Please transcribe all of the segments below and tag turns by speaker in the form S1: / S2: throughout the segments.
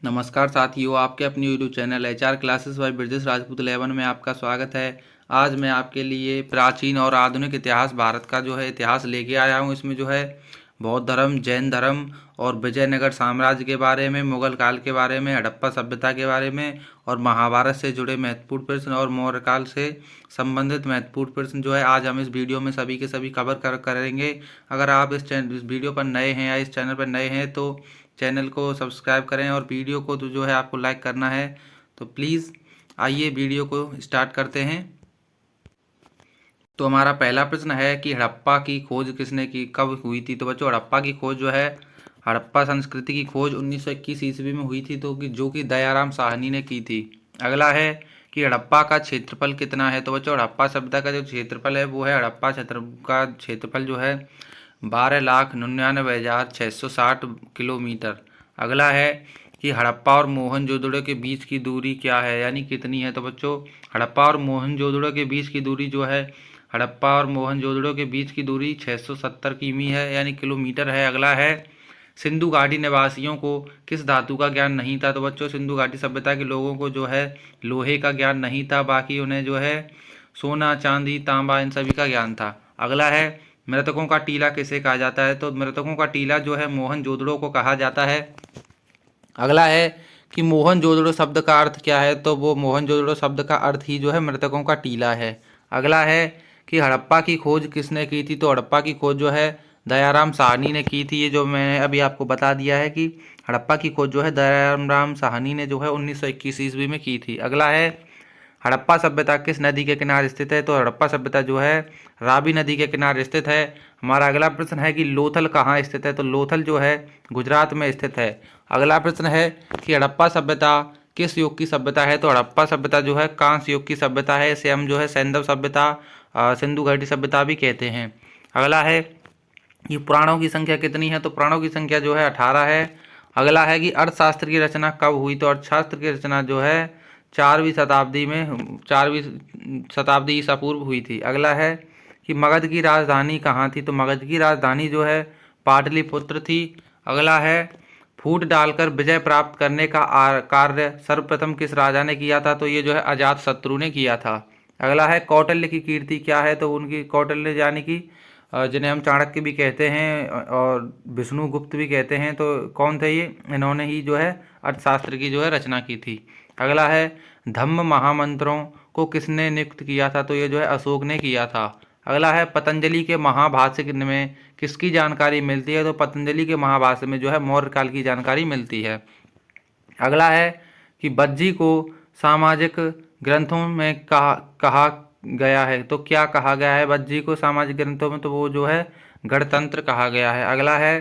S1: नमस्कार साथियों, आपके अपनी YouTube channel HR classes bye Brajesh Rajput 11 में आपका स्वागत है। आज मैं आपके लिए प्राचीन और आधुनिक इतिहास भारत का जो है इतिहास लेके आया हूँ। इसमें जो है बौद्ध धर्म, जैन धर्म और विजयनगर साम्राज्य के बारे में, मुगल काल के बारे में, हड़प्पा सभ्यता के बारे में और महाभारत से जुड़े महत्वपूर्ण प्रश्न और मौर्य काल से संबंधित महत्वपूर्ण प्रश्न जो है आज हम इस वीडियो में सभी के सभी कवर करेंगे। अगर आप इस वीडियो पर नए हैं या इस चैनल पर नए हैं तो चैनल को सब्सक्राइब करें और वीडियो को तो जो है आपको लाइक करना है। तो प्लीज़ आइए वीडियो को स्टार्ट करते हैं। तो हमारा पहला प्रश्न है कि हड़प्पा की खोज किसने की, कब हुई थी। तो बच्चों, हड़प्पा की खोज जो है, हड़प्पा संस्कृति की खोज 1921 ईस्वी में हुई थी, तो जो कि दयाराम साहनी ने की थी। अगला है कि हड़प्पा का क्षेत्रफल कितना है। तो बच्चों, हड़प्पा सभ्यता का जो क्षेत्रफल है वो है, हड़प्पा क्षेत्र का क्षेत्रफल जो है 12,99,660 किलोमीटर। अगला है कि हड़प्पा और मोहनजोदड़ो के बीच की दूरी क्या है, यानी कितनी है। तो बच्चों, हड़प्पा और मोहनजोदड़ो के बीच की दूरी जो है, हड़प्पा और मोहनजोदड़ो के बीच की दूरी 670 किमी है, यानी किलोमीटर है। अगला है, सिंधु घाटी निवासियों को किस धातु का ज्ञान नहीं था। तो बच्चों, सिंधु घाटी सभ्यता के लोगों को जो है लोहे का ज्ञान नहीं था, बाकी उन्हें जो है सोना, चांदी, तांबा इन सभी का ज्ञान था। अगला है, मृतकों का टीला किसे कहा जाता है। तो मृतकों का टीला जो है मोहनजोदड़ो को कहा जाता है। अगला है कि मोहनजोदड़ो शब्द का अर्थ क्या है। तो वो मोहनजोदड़ो शब्द का अर्थ ही जो है मृतकों का टीला है। अगला है कि हड़प्पा की खोज किसने की थी। तो हड़प्पा की खोज जो है दयाराम साहनी ने की थी। ये जो मैंने अभी आपको बता दिया है कि हड़प्पा की खोज जो है दयाराम साहनी ने जो है 1921 ईस्वी में की थी। अगला है, हड़प्पा सभ्यता किस नदी के किनारे स्थित है। तो हड़प्पा सभ्यता जो है रावी नदी के किनारे स्थित है। हमारा अगला प्रश्न है कि लोथल कहाँ स्थित है। तो लोथल जो है गुजरात में स्थित है। अगला प्रश्न है कि हड़प्पा सभ्यता किस युग की सभ्यता है। तो हड़प्पा सभ्यता जो है कांस्य युग की सभ्यता है। इसे हम जो है सैंधव सभ्यता, सिंधु घाटी सभ्यता भी कहते हैं। अगला है कि पुराणों की संख्या कितनी है। तो पुराणों की संख्या जो है 18 है। अगला है कि अर्थशास्त्र की रचना कब हुई। तो अर्थशास्त्र की रचना जो है 4वीं शताब्दी ईसा पूर्व हुई थी। अगला है कि मगध की राजधानी कहाँ थी। तो मगध की राजधानी जो है पाटलिपुत्र थी। अगला है, फूट डालकर विजय प्राप्त करने का कार्य सर्वप्रथम किस राजा ने किया था। तो ये जो है अजातशत्रु ने किया था। अगला है, कौटिल्य की कीर्ति क्या है। तो उनकी कौटिल्य यानी कि जिन्हें हम चाणक्य भी कहते हैं और विष्णुगुप्त भी कहते हैं, तो कौन थे ये, इन्होंने ही जो है अर्थशास्त्र की जो है रचना की थी। अगला है, धम्म महामंत्रों को किसने नियुक्त किया था। तो ये जो है अशोक ने किया था। अगला है, पतंजलि के महाभाष्य में किसकी जानकारी मिलती है। तो पतंजलि के महाभाष्य में जो है मौर्य काल की जानकारी मिलती है। अगला है कि बज्जी को सामाजिक ग्रंथों में कहा गया है। तो क्या कहा गया है बज्जी को सामाजिक ग्रंथों में। तो वो जो है गणतंत्र कहा गया है। अगला है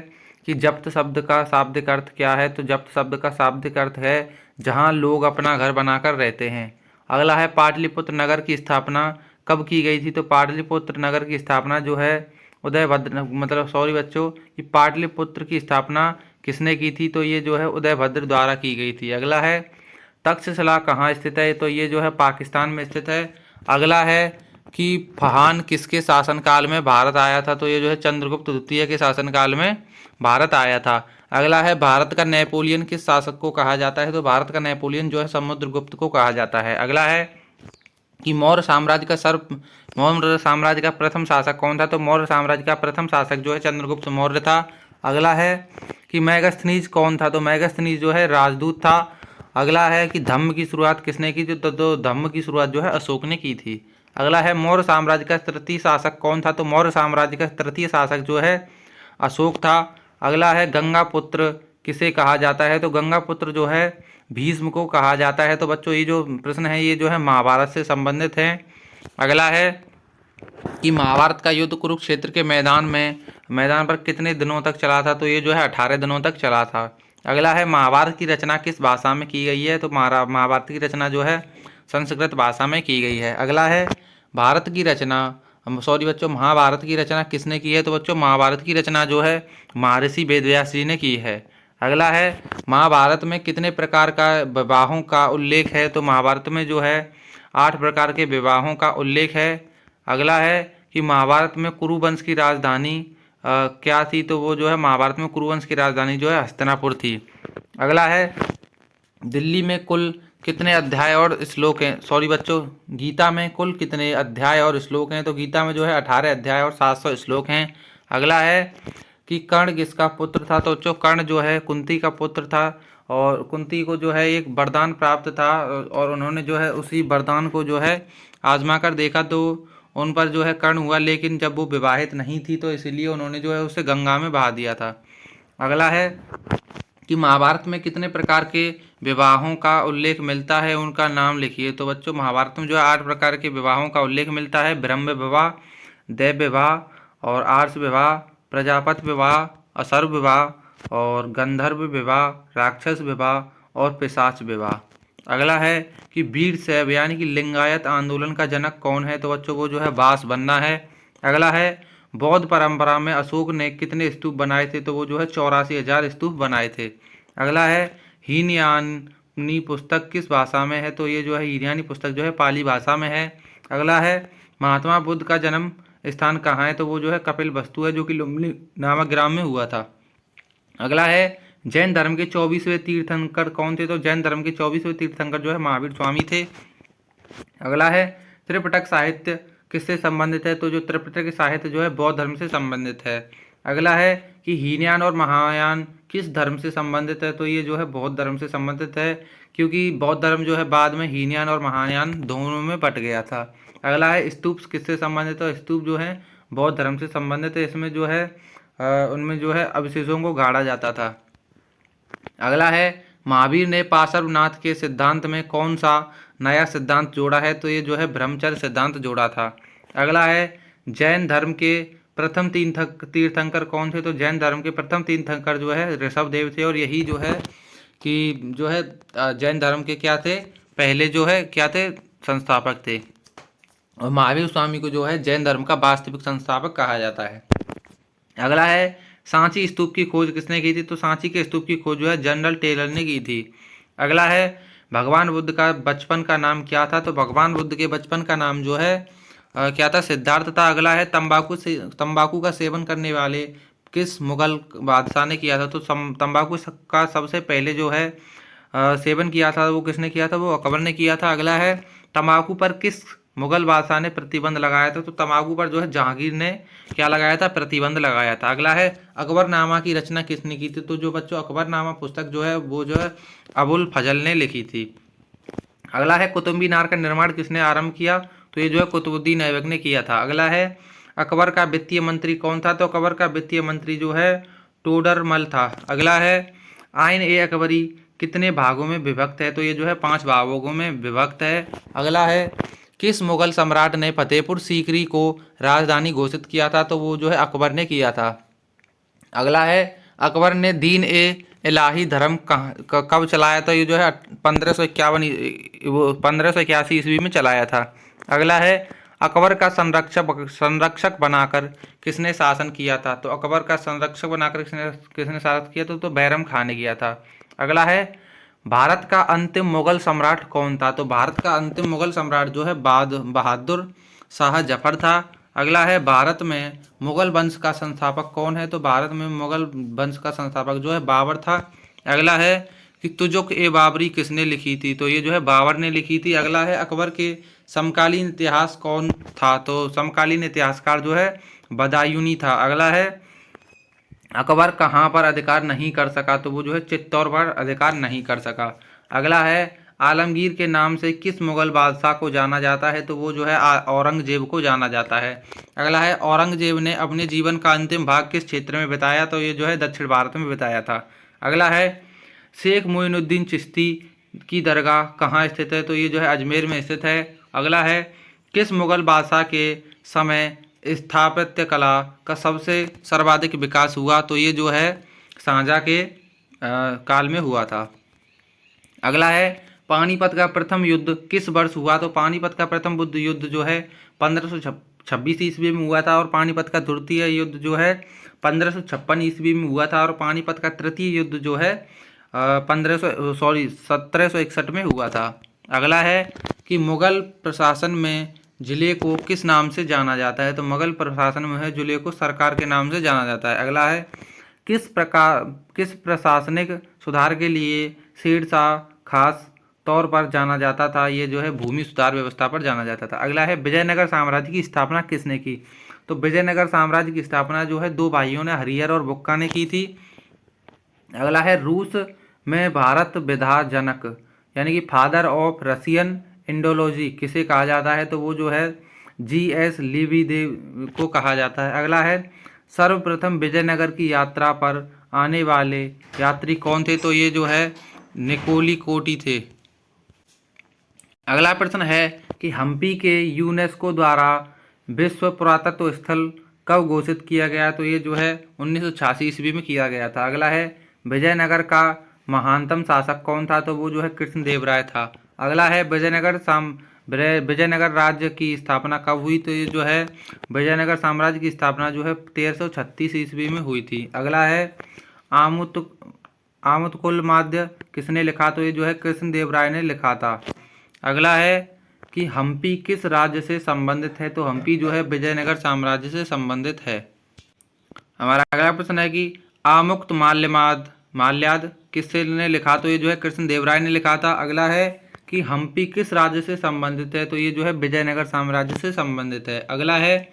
S1: कि जप्त शब्द का शाब्दिक अर्थ क्या है। तो जप्त शब्द का शाब्दिक अर्थ है जहाँ लोग अपना घर बनाकर रहते हैं। अगला है, पाटलिपुत्र नगर की स्थापना कब की गई थी। तो पाटलिपुत्र नगर की स्थापना जो है उदयभद्र, मतलब सॉरी बच्चों, कि पाटलिपुत्र की स्थापना किसने की थी। तो ये जो है उदयभद्र द्वारा की गई थी। अगला है, तक्षशिला कहाँ स्थित है। तो ये जो है पाकिस्तान में स्थित है। अगला है कि फहान किसके शासनकाल में भारत आया था। तो ये जो है चंद्रगुप्त द्वितीय के शासनकाल में भारत आया था। अगला है, भारत का नेपोलियन किस शासक को कहा जाता है। तो भारत का नेपोलियन जो है समुद्रगुप्त को कहा जाता है। अगला है कि मौर्य साम्राज्य का प्रथम शासक कौन था। तो मौर्य साम्राज्य का प्रथम शासक जो है चंद्रगुप्त मौर्य था। अगला है कि मेगास्थनीज कौन था। तो मेगास्थनीज जो है राजदूत था। अगला है कि धम्म की शुरुआत किसने की थी। तो धम्म की शुरुआत जो है अशोक ने की थी। अगला है, मौर्य साम्राज्य का तृतीय शासक कौन था। तो मौर्य साम्राज्य का तृतीय शासक जो है अशोक था। अगला है, गंगापुत्र किसे कहा जाता है। तो गंगापुत्र जो है भीष्म को कहा जाता है। तो बच्चों, ये जो प्रश्न है ये जो है महाभारत से संबंधित है। अगला है कि महाभारत का युद्ध कुरुक्षेत्र के मैदान पर कितने दिनों तक चला था। तो ये जो है 18 दिनों तक चला था। अगला है, महाभारत की रचना किस भाषा में की गई है। तो महाभारत की रचना जो है संस्कृत भाषा में की गई है। अगला है, भारत की रचना, सॉरी बच्चों, महाभारत की रचना किसने की है। तो बच्चों, महाभारत की रचना जो है महर्षि वेदव्यास जी ने की है। अगला है, महाभारत में कितने प्रकार का विवाहों का उल्लेख है। तो महाभारत में जो है 8 प्रकार के विवाहों का उल्लेख है। अगला है कि महाभारत में कुरुवंश की राजधानी क्या थी। तो वो जो है महाभारत में कुरुवंश की राजधानी जो है हस्तिनापुर थी। अगला है दिल्ली में कुल कितने अध्याय और श्लोक हैं? सॉरी बच्चों, गीता में कुल कितने अध्याय और श्लोक हैं? तो गीता में जो है 18 अध्याय और 700 श्लोक हैं। अगला है कि कर्ण किसका पुत्र था? तो बच्चों कर्ण जो है कुंती का पुत्र था, और कुंती को जो है एक वरदान प्राप्त था, और उन्होंने जो है उसी वरदान को जो है आजमा कर देखा तो उन पर जो है कर्ण हुआ, लेकिन जब वो विवाहित नहीं थी तो इसलिए उन्होंने जो है उसे गंगा में बहा दिया था। अगला है कि महाभारत में कितने प्रकार के विवाहों का उल्लेख मिलता है, उनका नाम लिखिए। तो बच्चों महाभारत में जो है 8 प्रकार के विवाहों का उल्लेख मिलता है। ब्रह्म विवाह, देव विवाह और आर्ष विवाह, प्रजापति विवाह, असुर विवाह और गंधर्व विवाह, राक्षस विवाह और पिशाच विवाह। अगला है कि वीरशैव यानी कि लिंगायत आंदोलन का जनक कौन है? तो बच्चों वो जो है बासवन्ना है। अगला है बौद्ध परंपरा में अशोक ने कितने स्तूप बनाए थे? तो वो जो है 84,000 स्तूप बनाए थे। अगला है हीनयानी पुस्तक किस भाषा में है? तो ये जो है हीनयानी पुस्तक जो है पाली भाषा में है। अगला है महात्मा बुद्ध का जन्म स्थान कहाँ है? तो वो जो है कपिलवस्तु है, जो कि लुम्बिनी नामक ग्राम में हुआ था। अगला है जैन धर्म के 24वें तीर्थंकर कौन थे? तो जैन धर्म के 24वें तीर्थंकर जो है महावीर स्वामी थे। अगला है त्रिपिटक साहित्य किससे संबंधित है? तो जो त्रिपिटक साहित्य जो है बौद्ध धर्म से संबंधित है। अगला है कि हीनयान और महायान किस धर्म से संबंधित है? तो ये जो है बौद्ध धर्म से संबंधित है, क्योंकि बौद्ध धर्म जो है बाद में हीनयान और महायान दोनों में बट गया था। अगला है स्तूप किससे संबंधित है? स्तूप जो है बौद्ध धर्म से संबंधित है, इसमें जो है उनमें जो है अवशेषों को गाड़ा जाता था। अगला है महावीर ने पार्श्वनाथ के सिद्धांत में कौन सा नया सिद्धांत जोड़ा है? तो ये जो है ब्रह्मचर्य सिद्धांत जोड़ा था। अगला है जैन धर्म के प्रथम तीर्थंकर कौन थे? तो जैन धर्म के प्रथम तीर्थंकर जो है ऋषभदेव थे, और यही जो है कि जो है जैन धर्म के क्या थे, पहले जो है क्या थे, संस्थापक थे। और महावीर स्वामी को जो है जैन धर्म का वास्तविक संस्थापक कहा जाता है। अगला है सांची स्तूप की खोज किसने की थी? तो सांची के स्तूप की खोज जो है जनरल टेलर ने की थी। अगला है भगवान बुद्ध का बचपन का नाम क्या था? तो भगवान बुद्ध के बचपन का नाम जो है क्या था, सिद्धार्थ था। अगला है तंबाकू का सेवन करने वाले किस मुगल बादशाह ने किया था? तो तंबाकू का सबसे पहले जो है सेवन किया था वो किसने किया था? वो अकबर ने किया था। अगला है तंबाकू पर किस मुगल बादशाह ने प्रतिबंध लगाया था? तो तंबाकू पर जो है जहांगीर ने क्या लगाया था, प्रतिबंध लगाया था। अगला है अकबरनामा की रचना किसने की थी? तो जो बच्चों अकबरनामा पुस्तक जो है वो जो है अबुल फजल ने लिखी थी। अगला है कुतुब मीनार का निर्माण किसने आरंभ किया? तो ये जो है कुतुबुद्दीन ऐबक ने किया था। अगला है अकबर का वित्तीय मंत्री कौन था? तो अकबर का वित्तीय मंत्री जो है टोडरमल था। अगला है आइन ए अकबरी कितने भागों में विभक्त है? तो ये जो है 5 भागों में विभक्त है। अगला है किस मुगल सम्राट ने फतेहपुर सीकरी को राजधानी घोषित किया था? तो वो जो है अकबर ने किया था। अगला है अकबर ने दीन ए इलाही धर्म कब चलाया था? ये जो है 1581 ईस्वी में चलाया था। अगला है अकबर का संरक्षक बनाकर किसने शासन किया था? तो अकबर का संरक्षक बनाकर किसने शासन किया था? तो बैरम खान ने किया था। अगला है भारत का अंतिम मुगल सम्राट कौन था? तो भारत का अंतिम मुगल सम्राट जो है बहादुर शाह जफर था। अगला है भारत में मुगल वंश का संस्थापक कौन है? तो भारत में मुगल वंश का संस्थापक जो है बाबर था। अगला है कि तुजुक ए बाबरी किसने लिखी थी? तो ये जो है बाबर ने लिखी थी। अगला है अकबर के समकालीन इतिहास कौन था? तो समकालीन इतिहासकार जो है बदायूनी था। अगला है अकबर कहाँ पर अधिकार नहीं कर सका? तो वो जो है चित्तौड़ पर अधिकार नहीं कर सका। अगला है आलमगीर के नाम से किस मुगल बादशाह को जाना जाता है? तो वो जो है औरंगजेब को जाना जाता है। अगला है औरंगजेब ने अपने जीवन का अंतिम भाग किस क्षेत्र में बिताया? तो ये जो है दक्षिण भारत में बिताया था। अगला है शेख मोइनुद्दीन चिश्ती की दरगाह कहाँ स्थित है? तो ये जो है अजमेर में स्थित है। अगला है किस मुगल बादशाह के समय स्थापत्य कला का सबसे सर्वाधिक विकास हुआ? तो ये जो है शाहजहाँ के काल में हुआ था। अगला है पानीपत का प्रथम युद्ध किस वर्ष हुआ? तो पानीपत का प्रथम युद्ध जो है 1526 ईस्वी में हुआ था, और पानीपत का द्वितीय युद्ध जो है 1556 ईस्वी में हुआ था, और पानीपत का तृतीय युद्ध जो है 1761 में हुआ था। अगला है कि मुगल प्रशासन में जिले को किस नाम से जाना जाता है? तो मुगल प्रशासन में है जिले को सरकार के नाम से जाना जाता है। अगला है किस प्रशासनिक सुधार के लिए शेरशाह खास तौर पर जाना जाता था, ये जो है भूमि सुधार व्यवस्था पर जाना जाता था। अगला है विजयनगर साम्राज्य की स्थापना किसने की? तो विजयनगर साम्राज्य की स्थापना जो है दो भाइयों ने, हरिहर और बुक्का ने की थी। अगला है रूस में भारत विधाजनक यानी कि फादर ऑफ रशियन इंडोलॉजी किसे कहा जाता है? तो वो जो है G.S. लेविदेव को कहा जाता है। अगला है सर्वप्रथम विजयनगर की यात्रा पर आने वाले यात्री कौन थे? तो ये जो है निकोली कोटी थे। अगला प्रश्न है कि हम्पी के यूनेस्को द्वारा विश्व पुरातत्व स्थल कब घोषित किया गया? तो ये जो है 1986 ईस्वी में किया गया था। अगला है विजयनगर का महानतम शासक कौन था? तो वो जो है कृष्णदेवराय था। अगला है विजयनगर राज्य की स्थापना कब हुई? तो ये जो है विजयनगर साम्राज्य की स्थापना जो है 1336 ईस्वी में हुई थी। अगला है आमुत्कुल माध्य किसने लिखा? तो ये जो है कृष्णदेवराय ने लिखा था। अगला है कि हम्पी किस राज्य से संबंधित है? तो हम्पी जो है विजयनगर साम्राज्य से संबंधित है। हमारा अगला प्रश्न है कि आमुक्त माल्याद किसने लिखा? तो ये जो है कृष्णदेवराय ने लिखा था। अगला है कि हम्पी किस राज्य से संबंधित है? तो ये जो है विजयनगर साम्राज्य से संबंधित है। अगला है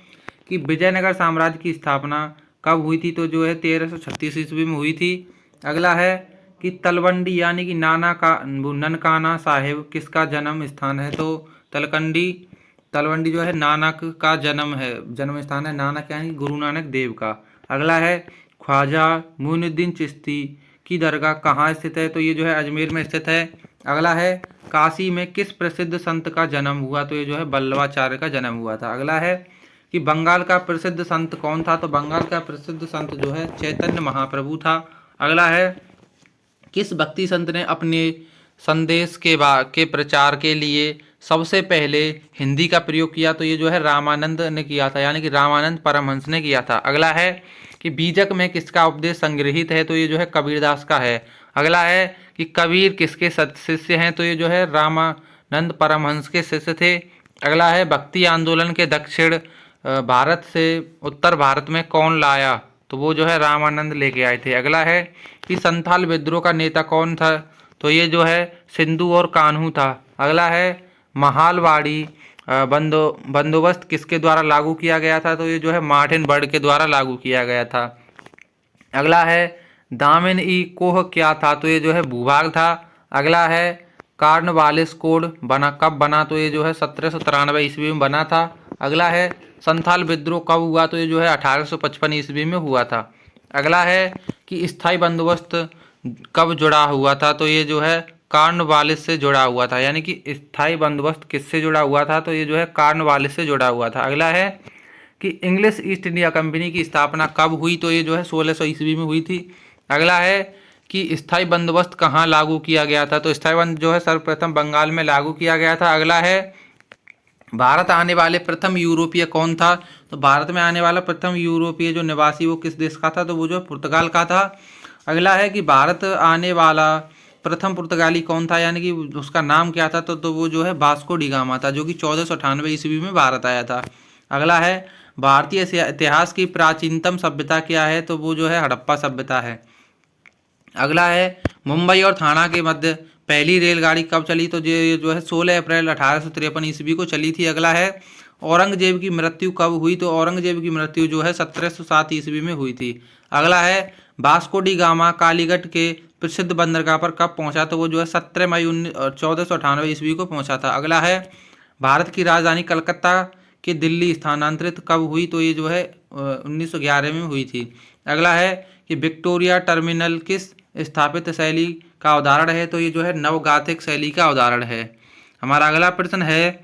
S1: कि विजयनगर साम्राज्य की स्थापना कब हुई थी? तो जो है 1336 ईस्वी में हुई थी। अगला है कि तलवंडी यानी कि ननकाना साहिब किसका जन्म स्थान है? तो तलवंडी जो है नानक का जन्म स्थान है। नानक यानी गुरु नानक देव का। अगला है ख्वाजा मुइनुद्दीन चिश्ती की दरगाह कहाँ स्थित है? तो ये जो है अजमेर में स्थित है। अगला है काशी में किस प्रसिद्ध संत का जन्म हुआ? तो ये जो है वल्लभाचार्य का जन्म हुआ था। अगला है कि बंगाल का प्रसिद्ध संत कौन था? तो बंगाल का प्रसिद्ध संत जो है चैतन्य महाप्रभु था। अगला है किस भक्ति संत ने अपने संदेश के प्रचार के लिए सबसे पहले हिंदी का प्रयोग किया? तो ये जो है रामानंद ने किया था, यानी कि रामानंद परमहंस ने किया था। अगला है कि बीजक में किसका उपदेश संग्रहित है? तो ये जो है कबीरदास का है। अगला है कि कबीर किसके शिष्य हैं? तो ये जो है रामानंद परमहंस के शिष्य थे। अगला है भक्ति आंदोलन के दक्षिण भारत से उत्तर भारत में कौन लाया? तो वो जो है रामानंद लेके आए थे। अगला है कि संथाल विद्रोह का नेता कौन था? तो ये जो है सिंधु और कान्हू था। अगला है महालवाड़ी बंदोबस्त किसके द्वारा लागू किया गया था? तो ये जो है मार्टिन बर्ड के द्वारा लागू किया गया था। अगला है दामिन ई कोह क्या था? तो ये जो है भूभाग था। अगला है कार्नवालिस कोड कब बना? तो ये जो है 1793 ईस्वी में बना था। अगला है संथाल विद्रोह कब हुआ? तो ये जो है 1855 ईस्वी में हुआ था। अगला है कि स्थायी बंदोबस्त कब जुड़ा हुआ था? तो ये जो है कार्नवालिस से जुड़ा हुआ था, यानी कि स्थायी बंदोबस्त किससे जुड़ा हुआ था? तो ये जो है कार्नवालिस से जुड़ा हुआ था। अगला है कि इंग्लिश ईस्ट इंडिया कंपनी की स्थापना कब हुई? तो ये जो है 1600 ईस्वी में हुई थी। अगला है कि स्थायी बंदोबस्त कहाँ लागू किया गया था? तो स्थायी बंद जो है सर्वप्रथम बंगाल में लागू किया गया था। अगला है भारत आने वाले प्रथम यूरोपीय कौन था? तो भारत में आने वाला प्रथम यूरोपीय जो निवासी वो किस देश का था? तो वो जो पुर्तगाल का था। अगला है कि भारत आने वाला प्रथम पुर्तगाली कौन था, यानी कि उसका नाम क्या था? तो वो जो है वास्को डी गामा था, जो कि 1498 ईस्वी में भारत आया था। अगला है भारतीय इतिहास की प्राचीनतम सभ्यता क्या है? तो वो जो है हड़प्पा सभ्यता है। अगला है मुंबई और थाना के मध्य पहली रेलगाड़ी कब चली? तो ये जो है 16 अप्रैल 1853 ईस्वी को चली थी। अगला है औरंगजेब की मृत्यु कब हुई? तो औरंगजेब की मृत्यु जो है 1707 ईस्वी में हुई थी। अगला है वास्को डी गामा कालीगढ़ के प्रसिद्ध बंदरगाह पर कब पहुंचा? तो वो जो है 17 मई 1498 ईस्वी को पहुंचा था। अगला है भारत की राजधानी कलकत्ता के दिल्ली स्थानांतरित कब हुई? तो ये जो है 1911 में हुई थी। अगला है कि विक्टोरिया टर्मिनल किस स्थापित शैली का उदाहरण है? तो ये जो है नवगाथिक शैली का उदाहरण है। हमारा अगला प्रश्न है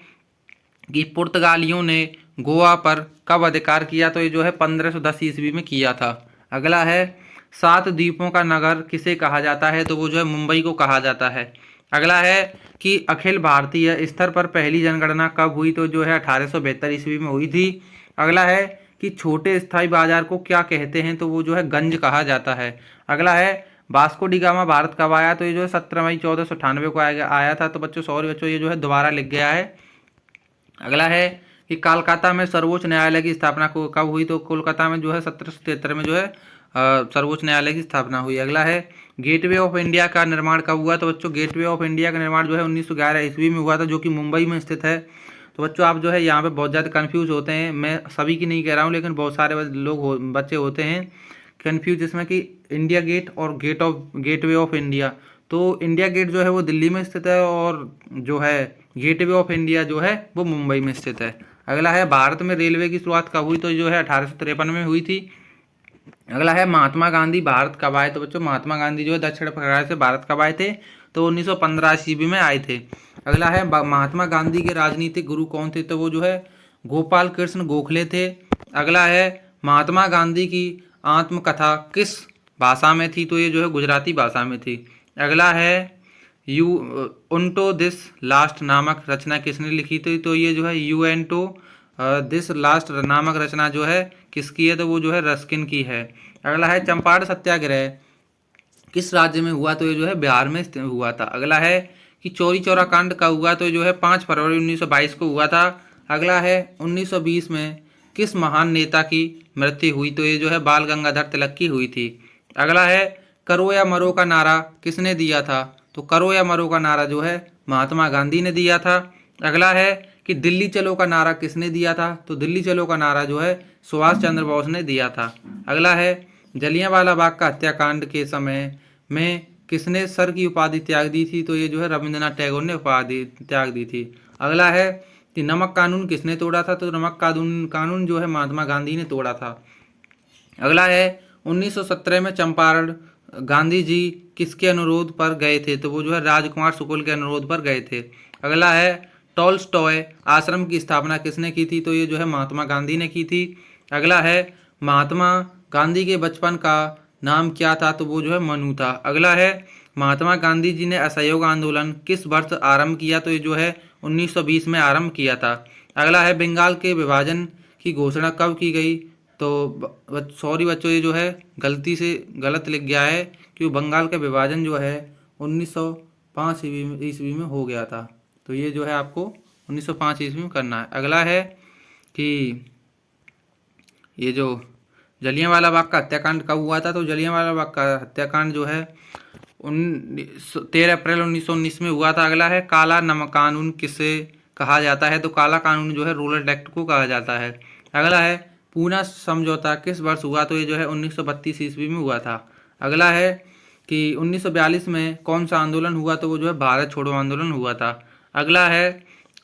S1: कि पुर्तगालियों ने गोवा पर कब अधिकार किया? तो ये जो है 1510 ईस्वी में किया था। अगला है 7 द्वीपों का नगर किसे कहा जाता है? तो वो जो है मुंबई को कहा जाता है। अगला है कि अखिल भारतीय स्तर पर पहली जनगणना कब हुई? तो जो है 1872 ईस्वी में हुई थी। अगला है कि छोटे स्थायी बाजार को क्या कहते हैं? तो वो जो है गंज कहा जाता है। अगला है वास्को डी गामा भारत कब आया? तो ये जो है 17 मई 1498 को आया था। तो बच्चों सॉरी बच्चों, ये जो है दोबारा लिख गया है। अगला है कि कोलकाता में सर्वोच्च न्यायालय की स्थापना को कब हुई? तो कोलकाता में जो है 1773 में जो है सर्वोच्च न्यायालय की स्थापना हुई। अगला है गेटवे ऑफ इंडिया का निर्माण कब हुआ? तो बच्चों गेटवे ऑफ इंडिया का निर्माण जो है 1911 ईस्वी में हुआ था, जो कि मुंबई में स्थित है। तो बच्चों आप जो है यहाँ पे बहुत ज़्यादा कन्फ्यूज होते हैं, मैं सभी की नहीं कह रहा हूँ, लेकिन बहुत सारे बच्चे होते हैं कन्फ्यूज इसमें कि इंडिया गेट और गेटवे ऑफ इंडिया। तो इंडिया गेट जो है वो दिल्ली में स्थित है और जो है गेटवे ऑफ इंडिया जो है वो मुंबई में स्थित है। अगला है भारत में रेलवे की शुरुआत कब हुई? तो जो है 1853 में हुई थी। अगला है महात्मा गांधी भारत कब आए? तो बच्चों महात्मा गांधी जो है दक्षिण अफ्रीका से भारत कब आए थे? तो 1915 ईस्वी में आए थे। अगला है महात्मा गांधी के राजनीतिक गुरु कौन थे? तो वो जो है गोपाल कृष्ण गोखले थे। अगला है महात्मा गांधी की आत्मकथा किस भाषा में थी? तो ये जो है गुजराती भाषा में थी। अगला है यू उन्टो दिस लास्ट नामक रचना किसने लिखी थी? तो ये जो है यूएनटो दिस लास्ट नामक रचना जो है किसकी है? तो वो जो है रस्किन की है। अगला है चंपारण सत्याग्रह किस राज्य में हुआ? तो ये जो है बिहार में हुआ था। अगला है कि चौरी चौरा कांड कब हुआ? तो जो है 5 फरवरी 1922 को हुआ था। अगला है 1920 में किस महान नेता की मृत्यु हुई? तो ये जो है बाल गंगाधर तिलक की हुई थी। अगला है करो या मरो का नारा किसने दिया था? तो करो या मरो का नारा जो है महात्मा गांधी ने दिया था। अगला है कि दिल्ली चलो का नारा किसने दिया था? तो दिल्ली चलो का नारा जो है सुभाष चंद्र बोस ने दिया था। अगला है जलियांवाला बाग का हत्याकांड के समय में किसने सर की उपाधि त्याग दी थी? तो ये जो है रविंद्रनाथ टैगोर ने उपाधि त्याग दी थी। अगला है कि नमक कानून किसने तोड़ा था? तो नमक कानून जो है महात्मा गांधी ने तोड़ा था। अगला है 1917 में चंपारण गांधी जी किसके अनुरोध पर गए थे? तो वो जो है राजकुमार शुक्ल के अनुरोध पर गए थे। अगला है टॉल्स्टॉय आश्रम की स्थापना किसने की थी? तो ये जो है महात्मा गांधी ने की थी। अगला है महात्मा गांधी के बचपन का नाम क्या था? तो वो जो है मनु था। अगला है महात्मा गांधी जी ने असहयोग आंदोलन किस वर्ष आरंभ किया? तो ये जो है 1920 में आरंभ किया था। अगला है बंगाल के विभाजन की घोषणा कब की गई? तो सॉरी बच्चों, ये जो है गलती से गलत लिख गया है, क्योंकि बंगाल का विभाजन जो है 1905 ईस्वी में हो गया था। तो ये जो है आपको 1905 ईस्वी में करना है। अगला है कि ये जो जलियांवाला बाग का हत्याकांड कब हुआ था? तो जलियांवाला बाग का हत्याकांड जो है 13 अप्रैल 1919 में हुआ था। अगला है काला नमक कानून किसे कहा जाता है? तो काला कानून जो है रूरल एक्ट को कहा जाता है। अगला है पूना समझौता किस वर्ष हुआ? तो ये जो है 1932 ईस्वी में हुआ था। अगला है कि 1942 में कौन सा आंदोलन हुआ? तो वो जो है भारत छोड़ो आंदोलन हुआ था। अगला है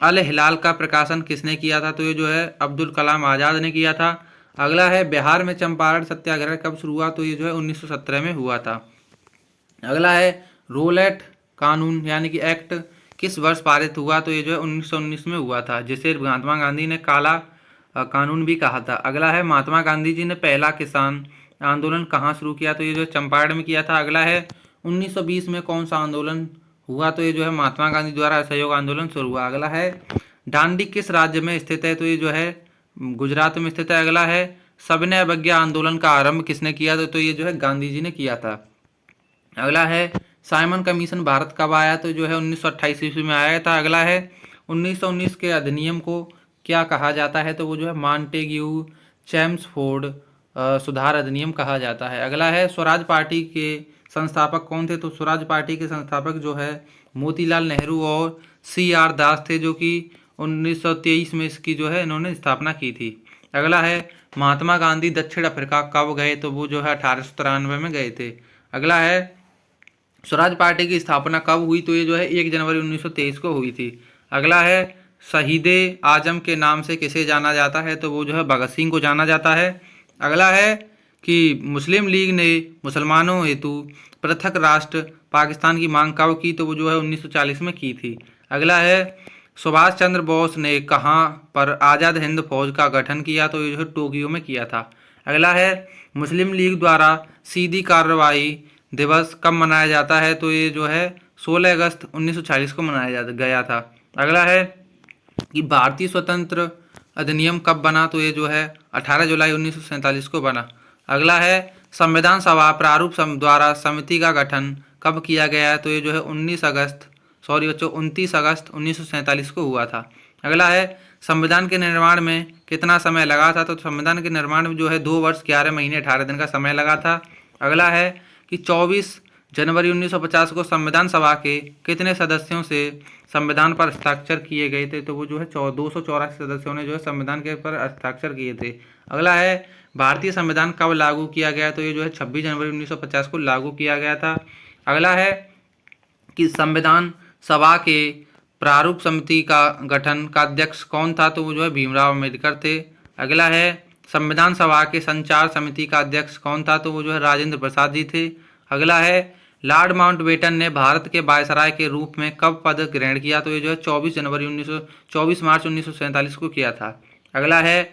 S1: अल हिलाल का प्रकाशन किसने किया था? तो ये जो है अब्दुल कलाम आज़ाद ने किया था। अगला है बिहार में चंपारण सत्याग्रह कब शुरू हुआ? तो ये जो है 1917 में हुआ था। अगला है रोलेट कानून यानी कि एक्ट किस वर्ष पारित हुआ? तो ये जो है 1919 में हुआ था, जिसे महात्मा गांधी ने काला कानून भी कहा था। अगला है महात्मा गांधी जी ने पहला किसान आंदोलन कहाँ शुरू किया? तो ये जो है चंपारण में किया था। अगला है 1920 में कौन सा आंदोलन हुआ? तो ये जो है महात्मा गांधी द्वारा असहयोग आंदोलन शुरू हुआ। अगला है दांडी किस राज्य में स्थित है? तो ये जो है गुजरात में स्थित है। अगला है सविनय अवज्ञा आंदोलन का आरंभ किसने किया? तो ये जो है गांधी जी ने किया था। अगला है साइमन कमीशन भारत कब आया? तो जो है 1928 ईस्वी में आया था। अगला है 1919 के अधिनियम को क्या कहा जाता है? तो वो जो है मॉन्टेग्यू चैम्सफोर्ड सुधार अधिनियम कहा जाता है। अगला है स्वराज पार्टी के संस्थापक कौन थे? तो स्वराज पार्टी के संस्थापक जो है मोतीलाल नेहरू और CR दास थे, जो कि 1923 में इसकी जो है इन्होंने स्थापना की थी। अगला है महात्मा गांधी दक्षिण अफ्रीका कब गए? तो वो जो है 1893 में गए थे। अगला है स्वराज पार्टी की स्थापना कब हुई? तो ये जो है 1 जनवरी 1923 को हुई थी। अगला है शहीदे आजम के नाम से किसे जाना जाता है? तो वो जो है भगत सिंह को जाना जाता है। अगला है कि मुस्लिम लीग ने मुसलमानों हेतु पृथक राष्ट्र पाकिस्तान की मांग कब की? तो वो जो है 1940 में की थी। अगला है सुभाष चंद्र बोस ने कहाँ पर आज़ाद हिंद फौज का गठन किया? तो ये जो है टोक्यो में किया था। अगला है मुस्लिम लीग द्वारा सीधी कार्रवाई दिवस कब मनाया जाता है? तो ये जो है 16 अगस्त 1940 को मनाया गया था। अगला है कि भारतीय स्वतंत्र अधिनियम कब बना? तो ये जो है 18 जुलाई 1947 को बना। अगला है संविधान सभा प्रारूप द्वारा समिति का गठन कब किया गया है? तो ये जो है 29 अगस्त 29 1947 को हुआ था। अगला है संविधान के निर्माण में कितना समय लगा था, तो संविधान के निर्माण में जो है 2 वर्ष 11 महीने 18 दिन का समय लगा था। अगला है कि 24 जनवरी 1950 को संविधान सभा के कितने सदस्यों से संविधान पर हस्ताक्षर किए गए थे, तो वो जो है 284 सदस्यों ने जो है संविधान के पर हस्ताक्षर किए थे। अगला है भारतीय संविधान कब लागू किया गया, तो ये जो है 26 जनवरी 1950 को लागू किया गया था। अगला है कि संविधान सभा के प्रारूप समिति का गठन का अध्यक्ष कौन था, तो वो जो है भीमराव अम्बेडकर थे। अगला है संविधान सभा के संचार समिति का अध्यक्ष कौन था, तो वो जो है राजेंद्र प्रसाद जी थे। अगला है लॉर्ड माउंटबेटन ने भारत के वायसराय के रूप में कब पद ग्रहण किया, तो ये जो है 24 मार्च 1947 को किया था। अगला है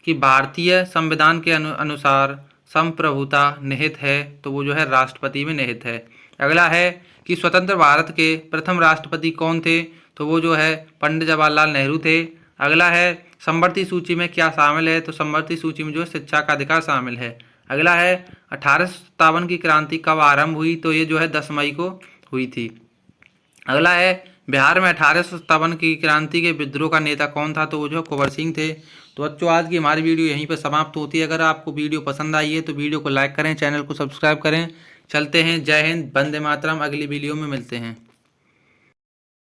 S1: कि भारतीय संविधान के अनुसार संप्रभुता निहित है, तो वो जो है राष्ट्रपति में निहित है। अगला है कि स्वतंत्र भारत के प्रथम राष्ट्रपति कौन थे, तो वो जो है पंडित जवाहरलाल नेहरू थे। अगला है समवर्ती सूची में क्या शामिल है, तो समवर्ती सूची में जो है शिक्षा का अधिकार शामिल है। अगला है 1857 की क्रांति कब आरंभ हुई, तो ये जो है 10 मई को हुई थी। अगला है बिहार में 1857 की क्रांति के विद्रोह का नेता कौन था, तो वो जो है कुंवर सिंह थे। तो बच्चों आज की हमारी वीडियो यहीं पर समाप्त होती है। अगर आपको वीडियो पसंद आई है तो वीडियो को लाइक करें, चैनल को सब्सक्राइब करें। चलते हैं, जय हिंद, वंदे मातरम। अगली वीडियो में मिलते हैं।